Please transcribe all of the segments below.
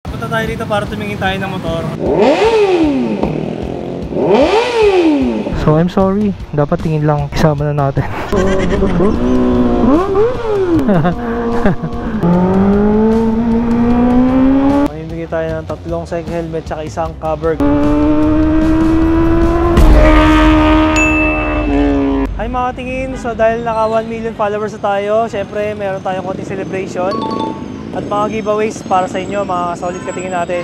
Punta tayo dito para tumingin tayo ng motor. So I'm sorry, dapat tingin lang, isama na natin. Mamimigay tayo ng 3 side helmet tsaka isang cover. Hi mga tingin, so dahil naka 1 million followers na tayo, syempre meron tayong konting celebration at mga giveaways para sa inyo, mga solid katingin natin.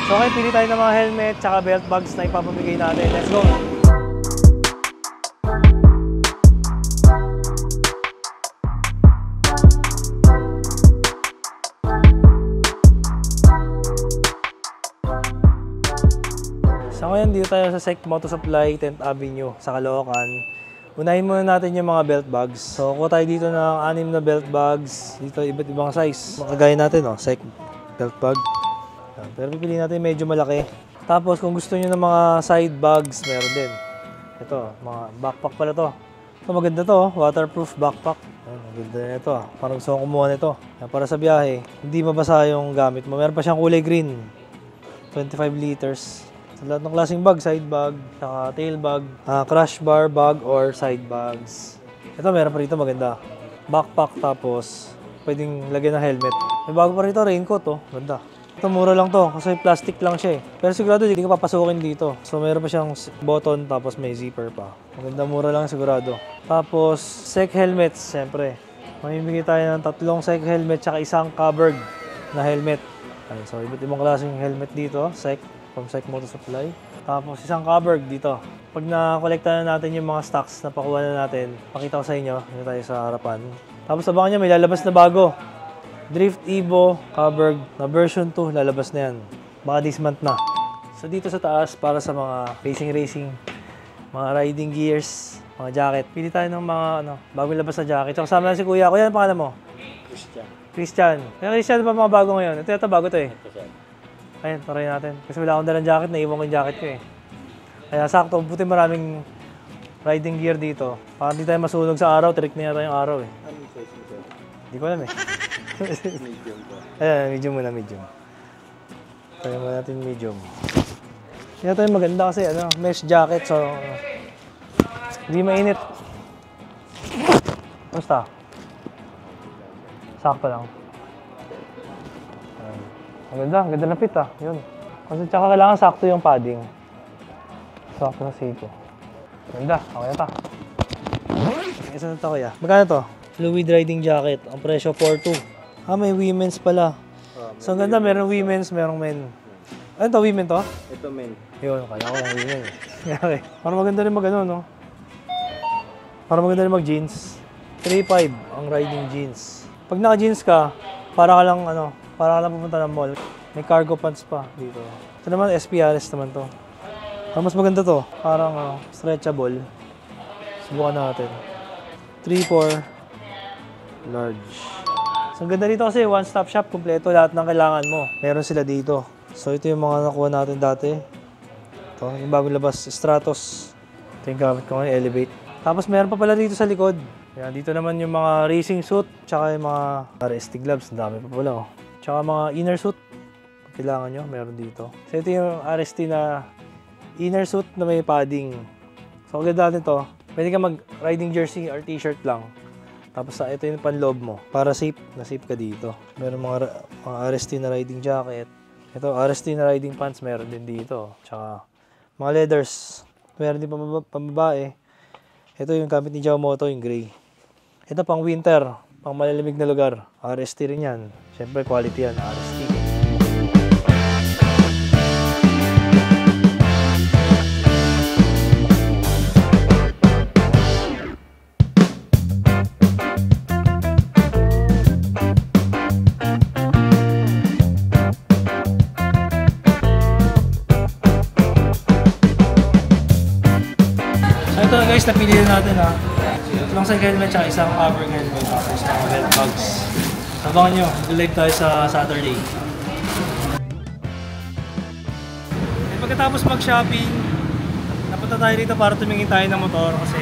So okay, pili tayo ng mga helmet tsaka belt bags na ipapamigay natin. Let's go! So ngayon dito tayo sa SEC Moto Supply 10th Avenue sa Caloocan. Unahin muna natin yung mga belt bags. So kuha tayo dito ng 6 na belt bags. Dito iba't ibang size. Makagaya natin, SEC belt bag. Pero pipiliin natin medyo malaki. Tapos kung gusto niyo ng mga side bags, meron din. Ito, mga backpack pala to. Ito maganda to, waterproof backpack. Maganda na ito. Parang gusto kong kumuha nito. Para sa biyahe, hindi mabasa yung gamit mo. Meron pa siyang kulay green. 25 liters. So, lahat ng klaseng bag, side bag, saka tail bag, crush bar bag or side bags. Ito meron pa rito maganda. Backpack tapos pwedeng lagyan ng helmet. May bago pa rito, raincoat ganda. Ito mura lang to kasi plastic lang siya Pero sigurado hindi ka papasukin dito. So meron pa siyang button tapos may zipper pa. Maganda, mura lang sigurado. Tapos SEC helmets, siyempre. Mamimigay tayo ng 3 SEC helmet tsaka isang covered na helmet. So iba't ibang klaseng helmet dito, SEC. From SEC Moto Supply. Tapos isang covered dito. Pag na-collecta na natin yung mga stocks na pakuha na natin, pakita ko sa inyo. Dito tayo sa harapan. Tapos abangan nyo, may lalabas na bago. Drift Evo covered na version 2, lalabas na yan. Baka this month na. So dito sa taas, para sa mga racing, mga riding gears, mga jacket. Pili tayo ng mga bagong labas na jacket. So kasama na si Kuya. Kuya, ano pangalan mo? Christian. Kaya Christian, ba mga bago ngayon? Ito bago to Ayan, try natin. Kasi wala akong dalang jacket, naiwan ko yung jacket ko Kaya sakto, buti maraming riding gear dito. Para hindi tayo masunog sa araw, trick na yata yung araw Anong size mo ito? Hindi ko alam Medium ba? Ayan, medium muna, medium. Try muna natin medium. Hindi natin maganda kasi mesh jacket, so hindi mainit. Basta? Sakto lang. Maganda, ganda na fit yun. Kasi tsaka kailangan sakto yung padding. Sakto na siko. Ganda, okay na Isa na ito kuya. Magkano to? Fluid riding jacket. Ang presyo 4.2. May women's pala. So ang ganda, meron women's, merong men. Ano to, women to? Ito men. Yun, kaya ko yung women Okay. Para maganda rin Para maganda rin mag jeans. 3.5 ang riding jeans. Pag naka jeans ka, para ka lang pumunta ng mall. May cargo pants pa dito. Ito naman, SPRS naman to. Mas maganda to. Parang stretchable. Subukan natin. 3.4 large. So, ang ganda dito kasi one-stop shop. Kompleto lahat ng kailangan mo. Meron sila dito. So, ito yung mga nakuha natin dati. Ito, yung bagong labas. Stratos. Ito yung gamit ko ngayon, Elevate. Tapos, meron pa pala dito sa likod. Yan, dito naman yung mga racing suit. Tsaka yung mga RST gloves. Ang dami pa pala Tsaka mga inner suit, kung kailangan nyo, meron dito. So ito yung RST na inner suit na may padding. So kaganda natin to, pwede ka mag-riding jersey or t-shirt lang. Tapos ito yung panloob mo, para safe ka dito. Meron mga RST na riding jacket. Ito, RST na riding pants, meron din dito. Tsaka mga leathers, meron din pambabae. Ito yung gamit ni Jawmoto, yung gray. Ito pang winter, pang malalamig na lugar. RST rin yan. Siyempre, quality yan, RST. So ito na guys, napili na natin Tatlong sa helmet at isang cover helmet. Tapos mga belt bags. Abangan nyo, live tayo sa Saturday. Pagkatapos mag-shopping, napunta tayo dito para tumingin tayo ng motor kasi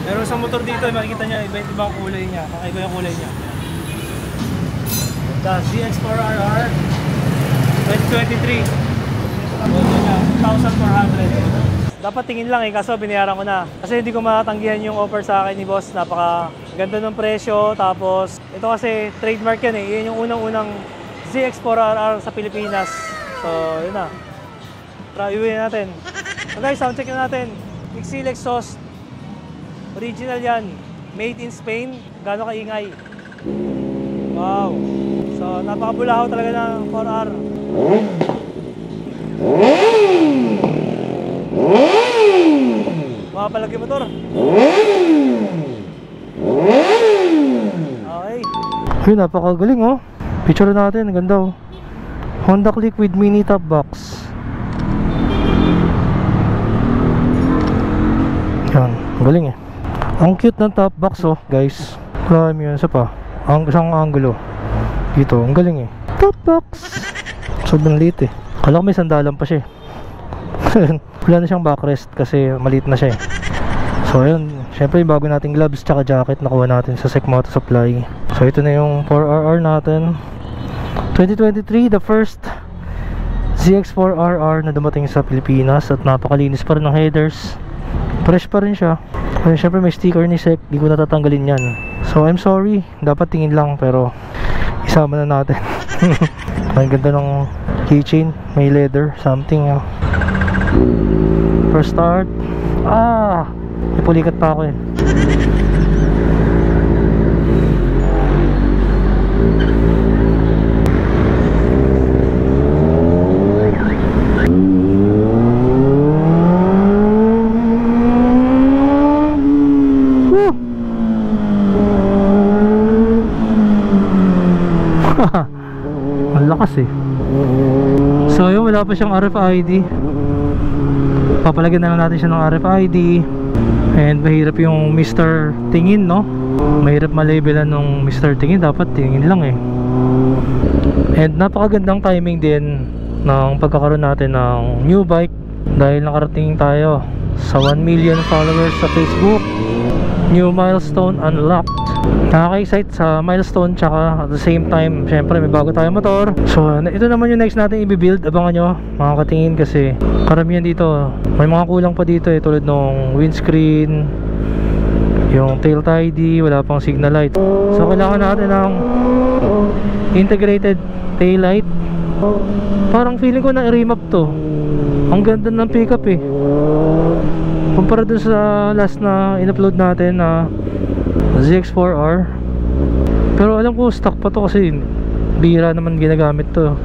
meron isang motor dito, makikita nyo, iba-ibang kulay niya. Kakaiba yung kulay niya. The ZX4RR. 2023. Boto niya, 2,400. Dapat tingin lang eh, kaso binayaran ko na. Kasi hindi ko matanggihan yung offer sa akin ni boss. Napaka ganda ng presyo. Tapos, ito kasi trademark yan eh. Yun yung unang-unang ZX4RR sa Pilipinas. So, yun na. Try natin. So guys, soundcheck na natin. Exil exhaust. Original yan. Made in Spain. Gano'ng kaingay. Wow. So, napakabulahaw talaga ng 4R. Makapalag yung motor. Okay. Ayun, napakagaling oh. Picture natin, ang ganda oh. Honda Click with mini top box. Yan, ang galing eh. Ang cute ng top box oh, guys. Kaya mo yun, isa pa. Ang isang angulo. Dito, ang galing eh. Top box. Sobrang liit eh. Kala ko may sandalan pa siya eh. Wala na siyang backrest kasi maliit na siya eh. So ayun, syempre yung bago nating gloves tsaka jacket nakuha natin sa SEC Moto Supply. So ito na yung 4RR natin 2023, the first ZX4RR na dumating sa Pilipinas. At napakalinis pa rin ng headers. Fresh pa rin siya. Ayun, syempre may sticker ni SEC, di ko natatanggalin yan. So I'm sorry, dapat tingin lang pero isama na natin. Ang ganda ng keychain, may leather, something First start. May pulikat pa ako eh. Ang lakas eh. So yun, wala pa siyang RFID. Papalagyan na lang natin siya ng RFID. And mahirap yung Mr. Tingin, no? Mahirap malabelan ng Mr. Tingin. Dapat tingin lang eh. And napakagandang timing din ng pagkakaroon natin ng new bike. Dahil nakarating tayo sa 1 million followers sa Facebook. New milestone unlocked. Nakaka-excite sa milestone, tsaka at the same time syempre may bago tayong motor. So ito naman yung next natin i-build. Abangan nyo mga katingin kasi karamihan dito may mga kulang pa dito eh, tulad ng windscreen, yung tail tidy, wala pang signal light. So kailangan natin ng integrated tail light. Parang feeling ko na i-remap to. Ang ganda ng pickup eh, kumpara dun sa last na in-upload natin na ZX4R. Pero alam ko stock pa to kasi bihira naman ginagamit to.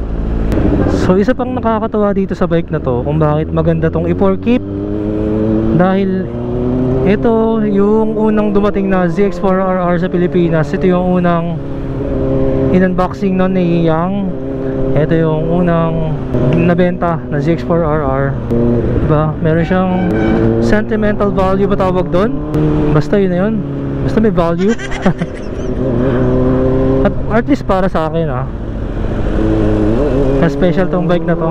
So isa pang nakakatawa dito sa bike na to kung bakit maganda tong i-4 keep, dahil ito yung unang dumating na ZX4RR sa Pilipinas. Ito yung unang in-unboxing nun ni Yang. Ito yung unang nabenta na ZX4RR. Diba? Meron siyang sentimental value ba tawag doon? Basta yun na yun. Basta may value. At least para sa akin na special tong bike na to.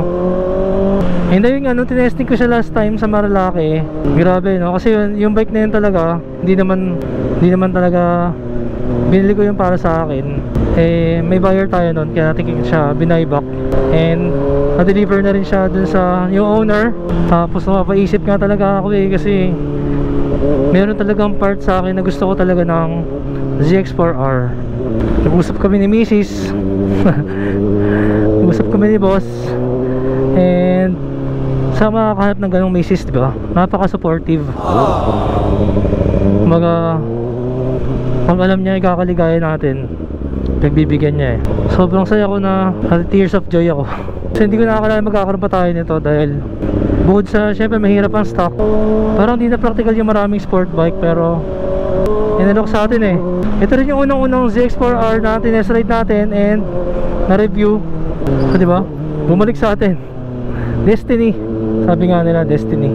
Hindi yung tinesting ko siya last time sa Marilake. Grabe no, kasi yung bike na yun talaga hindi naman talaga binili ko yung para sa akin. Eh may buyer tayo nun, kaya natin siya binayback. And na-deliver na rin siya dun sa yung owner. Tapos napapaisip nga talaga ako eh, kasi meron talagang part sa akin na gusto ko talaga ng ZX4R. Nag-usap kami ni Mrs. Nag-usap kami ni boss. And sa makakahanap ng ganong Mrs, diba? Napaka-supportive. Kumbaga, pag alam niya ikakaligaya natin, nagbibigyan niya eh. Sobrang saya ko na tears of joy ako. Kasi hindi ko nakakala magkakaroon pa tayo nito dahil bukod sa syempre mahirap ang stock, parang hindi na practical yung maraming sport bike, pero inalok sa atin eh. Ito rin yung unang-unang ZX4R na tinest ride natin and na-review. So diba? Bumalik sa atin. Destiny. Sabi nga nila, destiny.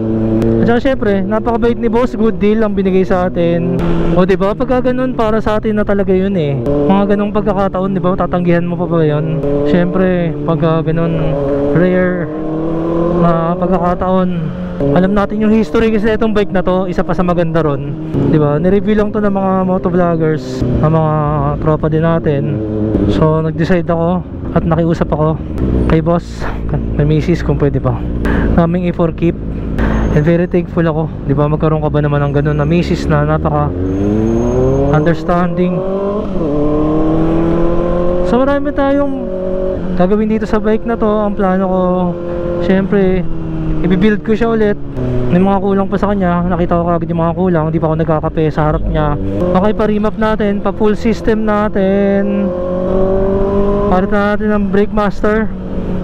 At saka syempre, napakabait ni boss, good deal ang binigay sa atin. O diba, pagka ganun para sa atin na talaga yun eh. Mga ganung pagkakataon, diba, tatanggihan mo pa ba yun? Syempre, pagka ganun rare na pagkakataon, alam natin yung history kasi itong bike na to, isa pa sa maganda ron, diba? Nireview lang to ng mga motovloggers, ng mga tropa din natin. So nag-decide ako at nakiusap ako kay boss may misis kung pwede pa naming i-for keep. And very thankful ako, di ba, magkaroon ka ba naman ng ganun na misis na napaka understanding. So marami tayong gagawin dito sa bike na to. Ang plano ko, syempre i-build ko siya ulit. May mga kulang pa sa kanya, nakita ko kagad yung mga kulang, hindi pa ako nagkakape sa harap niya. Okay, pa-remap natin, pa-full system natin, palit natin ng brake master.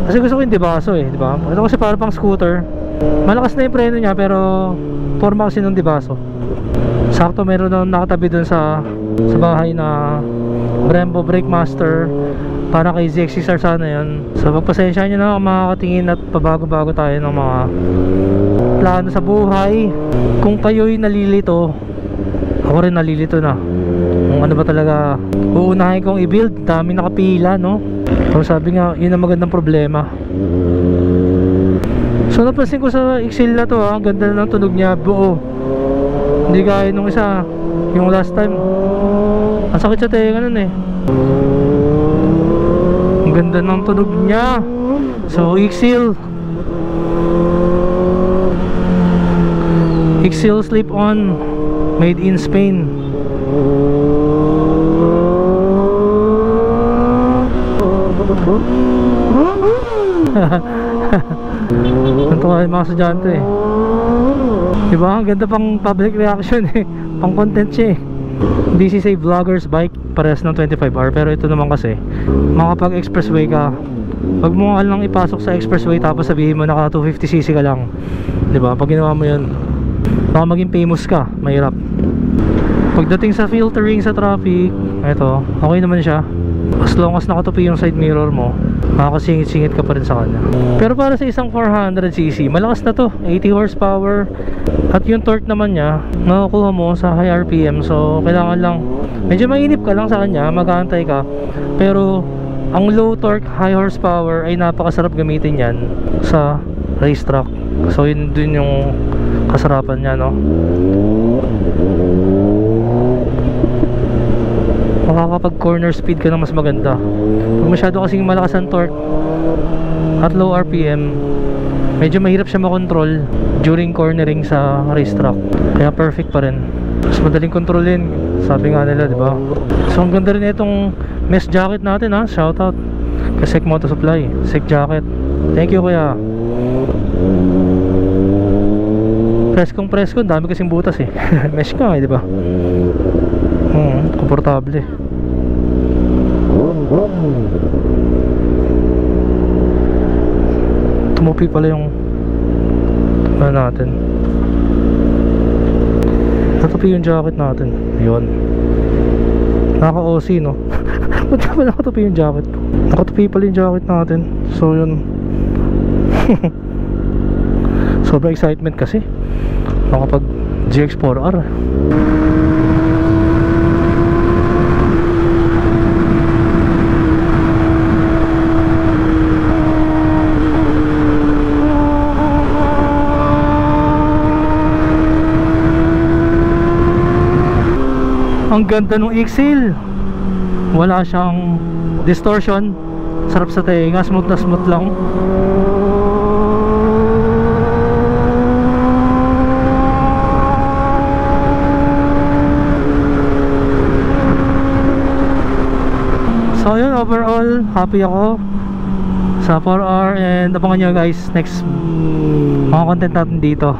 Kasi gusto ko yung Devaso eh, di ba? Ito kasi para pang scooter. Malakas na yung preno niya pero forma kasi ng Devaso. Sakto meron na nakatabi dun sa bahay na Brembo brake master para kay ZX6R sana yun. So pagpasensya nyo na makakatingin at pabago-bago tayo ng mga plano sa buhay. Kung kayo'y nalilito, ako rin nalilito na kung ano ba talaga uunahin kong i-build. Dami nakapila, no? So sabi nga, yun ang magandang problema. So napansin ko sa Excel na to, ang ganda na ng tunog niya, buo. Hindi gaya nung isa, yung last time. Ang sakit sa tenga nun eh. Ang ganda ng tunog niya. So Excel slip-on, made in Spain. Nantuwa yung mga estudyante eh. Diba? Ang ganda pang public reaction eh. Pang content siya eh. DCC Vloggers bike, parehas ng 25R. Pero ito naman kasi, makapag expressway ka, wag mo nga lang ipasok sa expressway tapos sabihin mo naka 250cc ka lang. Diba? Pag ginawa mo yun, baka maging famous ka, mahirap. Pagdating sa filtering sa traffic, ito, okay naman siya. As long as nakatupi yung side mirror mo, makakasingit-singit ka pa rin sa kanya. Pero para sa isang 400cc, malakas na to, 80 horsepower. At yung torque naman niya, makukuha mo sa high RPM. So kailangan lang, medyo mainip ka lang sa kanya, mag-aantay ka. Pero ang low torque, high horsepower ay napakasarap gamitin yan sa racetrack. So yun dun yung kasarapan niya, no? Makakapag corner speed ka na mas maganda. Pag masyado kasing malakas ang torque at low RPM, medyo mahirap siya makontrol during cornering sa racetrack. Kaya perfect pa rin, mas madaling kontrolin, sabi nga nila, di ba? So ang ganda rin itong mesh jacket natin, ha? Shoutout kay Sek Moto Supply, Sek Jacket. Thank you kuya. Preskong, dami kasing butas eh. Mesh ka eh, di ba? Komportable. Tumupi pala yung ano natin. Natupi yung jacket natin. Yun. Naka-OC, no? Ba't naman nakatupi yung jacket ko? Nakatupi pala yung jacket natin. So yun. Sobrang excitement kasi makapag GX4R. Ang ganda ng Excel, wala siyang distortion, sarap sa tenga, smooth na smooth lang. So yun, overall happy ako sa 4R, and abangan nyo guys next mga content natin dito.